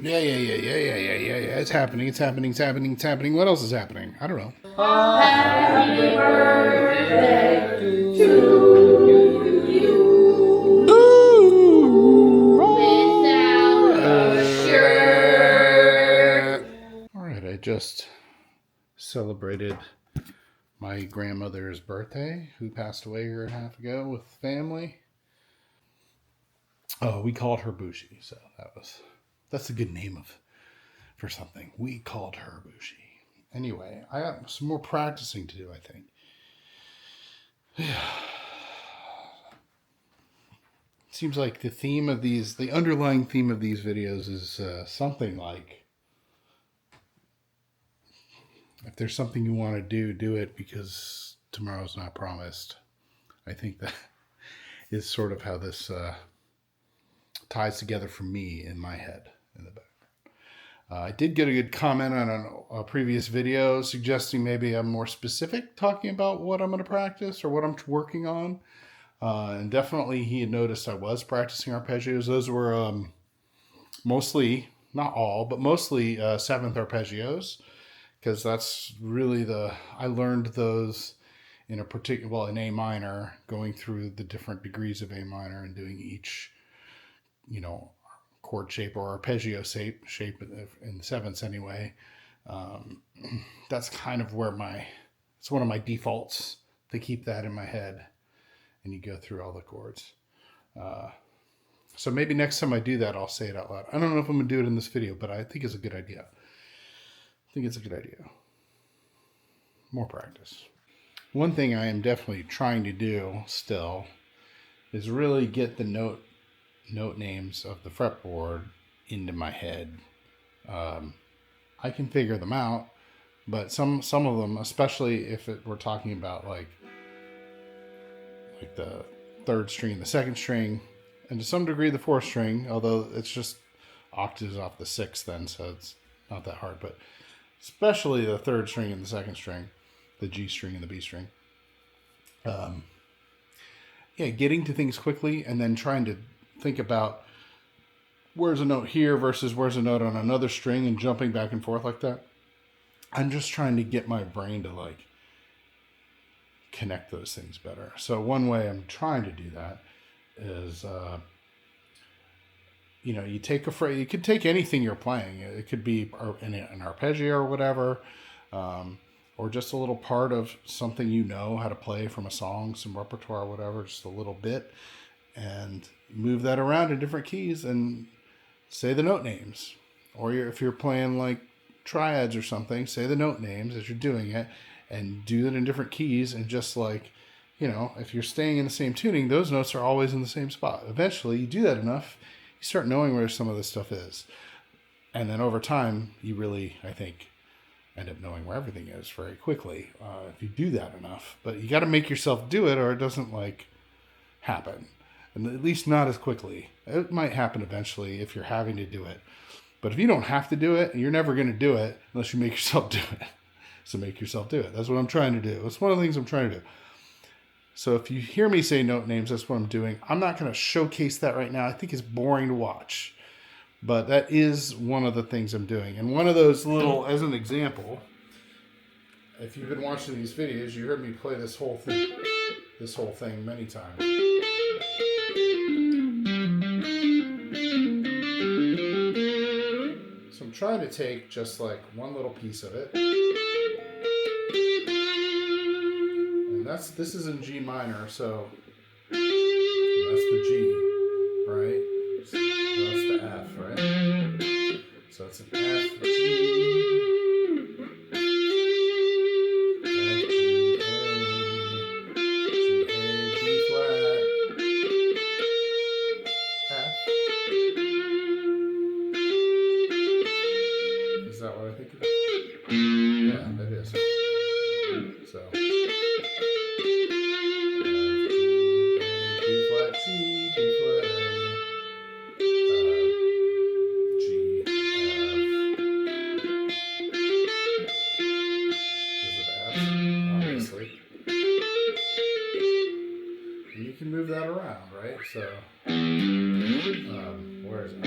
Yeah. It's happening. It's happening. It's happening. It's happening. What else is happening? I don't know. Happy birthday to you. Without a shirt. All right, I just celebrated my grandmother's birthday, who passed away a year and a half ago, with family. Oh, we called her Bushi, so that's a good name for something. We called her Bushi. Anyway, I got some more practicing to do, I think. Seems like the underlying theme of these videos is something like, if there's something you want to do it, because tomorrow's not promised. I think that is sort of how this ties together for me in my head in the back. I did get a good comment on a previous video suggesting maybe I'm more specific talking about what I'm going to practice or what I'm working on. And definitely he had noticed I was practicing arpeggios. Those were mostly, not all, but mostly seventh arpeggios, because that's really I learned those in in A minor, going through the different degrees of A minor and doing each, chord shape or arpeggio shape in the sevenths anyway. That's kind of where it's one of my defaults to keep that in my head, and you go through all the chords. So maybe next time I do that, I'll say it out loud. I don't know if I'm going to do it in this video, but I think it's a good idea. More practice. One thing I am definitely trying to do still is really get the note names of the fretboard into my head. I can figure them out, but some of them, especially if we're talking about like the third string, the second string, and to some degree the fourth string, although it's just octaves off the sixth then, so it's not that hard, but especially the third string and the second string, the G string and the B string. Getting to things quickly and then trying to think about where's a note here versus where's a note on another string and jumping back and forth like that. I'm just trying to get my brain to connect those things better. So one way I'm trying to do that is, you take a phrase. You could take anything you're playing. It could be an arpeggio or whatever, or just a little part of something how to play from a song, some repertoire, whatever, just a little bit, and move that around in different keys and say the note names. Or if you're playing like triads or something, say the note names as you're doing it, and do it in different keys. And just if you're staying in the same tuning, those notes are always in the same spot. Eventually, you do that enough, you start knowing where some of this stuff is. And then over time, you really, I think, end up knowing where everything is very quickly if you do that enough. But you got to make yourself do it, or it doesn't happen. And at least not as quickly. It might happen eventually if you're having to do it. But if you don't have to do it, you're never going to do it unless you make yourself do it. So make yourself do it. That's what I'm trying to do. It's one of the things I'm trying to do. So if you hear me say note names, that's what I'm doing. I'm not going to showcase that right now. I think it's boring to watch. But that is one of the things I'm doing. And one of those as an example, if you've been watching these videos, you heard me play this whole thing many times. So I'm trying to take just one little piece of it. And this is in G minor, so that's the G, right? So that's the F, right? So it's an F, G, F, G, A, B flat, F. Is that what I think it is? Yeah, that is. So F, G, A, B flat, G, B flat, A. And you can move that around, right? So, where is it?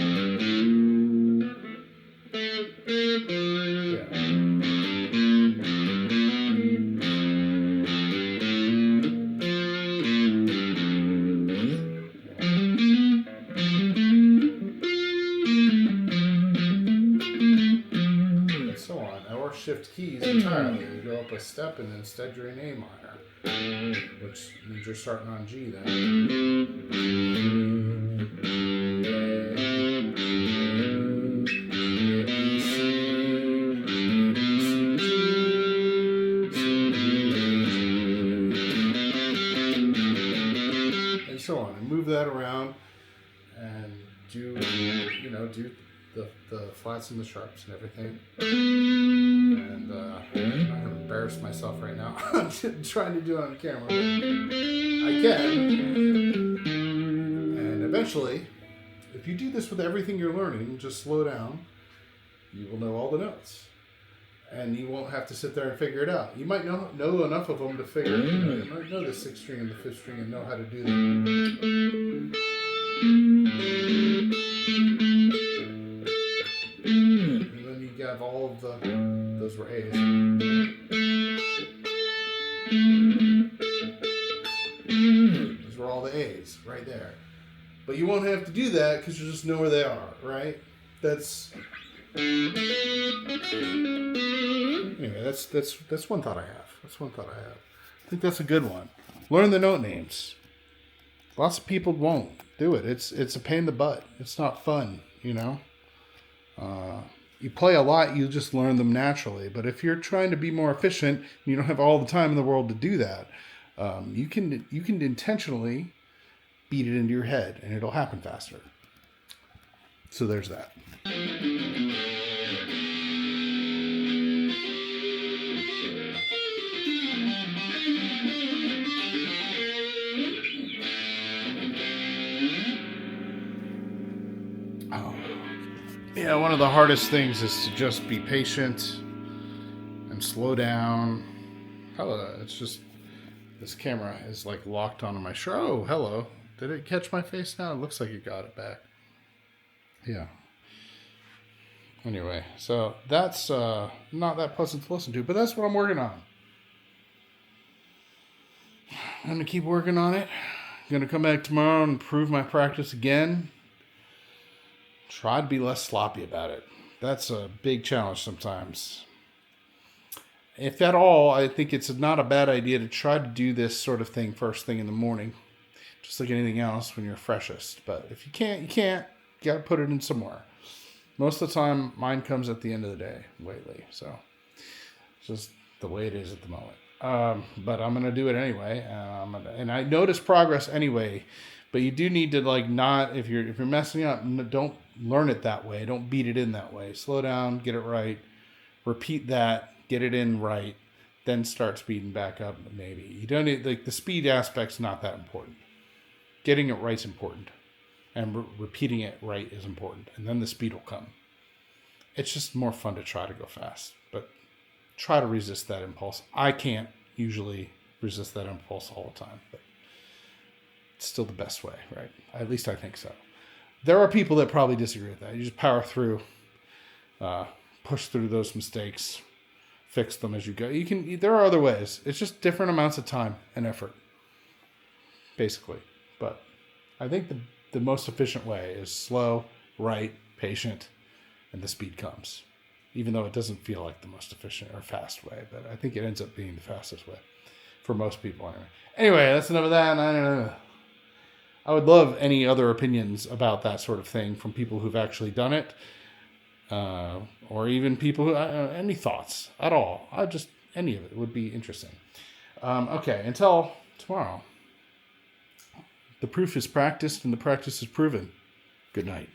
or shift keys entirely. You go up a step and instead you're in A minor, which means you're starting on G then. And so on, and move that around and do the flats and the sharps and everything. And I'm gonna embarrass myself right now. I'm trying to do it on camera, but I can. And eventually, if you do this with everything you're learning, just slow down, you will know all the notes. And you won't have to sit there and figure it out. You might know enough of them to figure it out. You might know the 6th string and the 5th string and know how to do them. And then you have all of those were A's. Those were all the A's right there. But you won't have to do that because you just know where they are, right? Anyway, that's one thought I have. I think that's a good one. Learn the note names. Lots of people won't do it. It's a pain in the butt. It's not fun, you know. You play a lot, you just learn them naturally. But if you're trying to be more efficient, and you don't have all the time in the world to do that, you can intentionally beat it into your head, and it'll happen faster. So there's that. Yeah, one of the hardest things is to just be patient and slow down. Hello, it's just this camera is like locked onto my shirt. Oh, hello. Did it catch my face now? It looks like it got it back. Yeah. Anyway, so that's not that pleasant to listen to, but that's what I'm working on. I'm going to keep working on it. I'm going to come back tomorrow and improve my practice again. Try to be less sloppy about it. That's a big challenge sometimes. If at all, I think it's not a bad idea to try to do this sort of thing first thing in the morning. Just like anything else when you're freshest. But if you can't, you can't. You got to put it in somewhere. Most of the time, mine comes at the end of the day lately. So it's just the way it is at the moment. But I'm going to do it anyway. And I notice progress anyway. But you do need to not, if you're messing up, don't learn it that way. Don't beat it in that way. Slow down, get it right. Repeat that, get it in right. Then start speeding back up maybe. You don't need, the speed aspect's not that important. Getting it right's important. And repeating it right is important. And then the speed will come. It's just more fun to try to go fast. But try to resist that impulse. I can't usually resist that impulse all the time. But it's still the best way, right? At least I think so. There are people that probably disagree with that. You just power through. Push through those mistakes. Fix them as you go. There are other ways. It's just different amounts of time and effort. Basically. But I think the most efficient way is slow, right, patient, and the speed comes. Even though it doesn't feel like the most efficient or fast way, but I think it ends up being the fastest way for most people anyway. That's enough of that. I would love any other opinions about that sort of thing from people who've actually done it, or even people who any thoughts at all. Any of it would be interesting. Okay, until tomorrow. The proof is practiced and the practice is proven. Good night.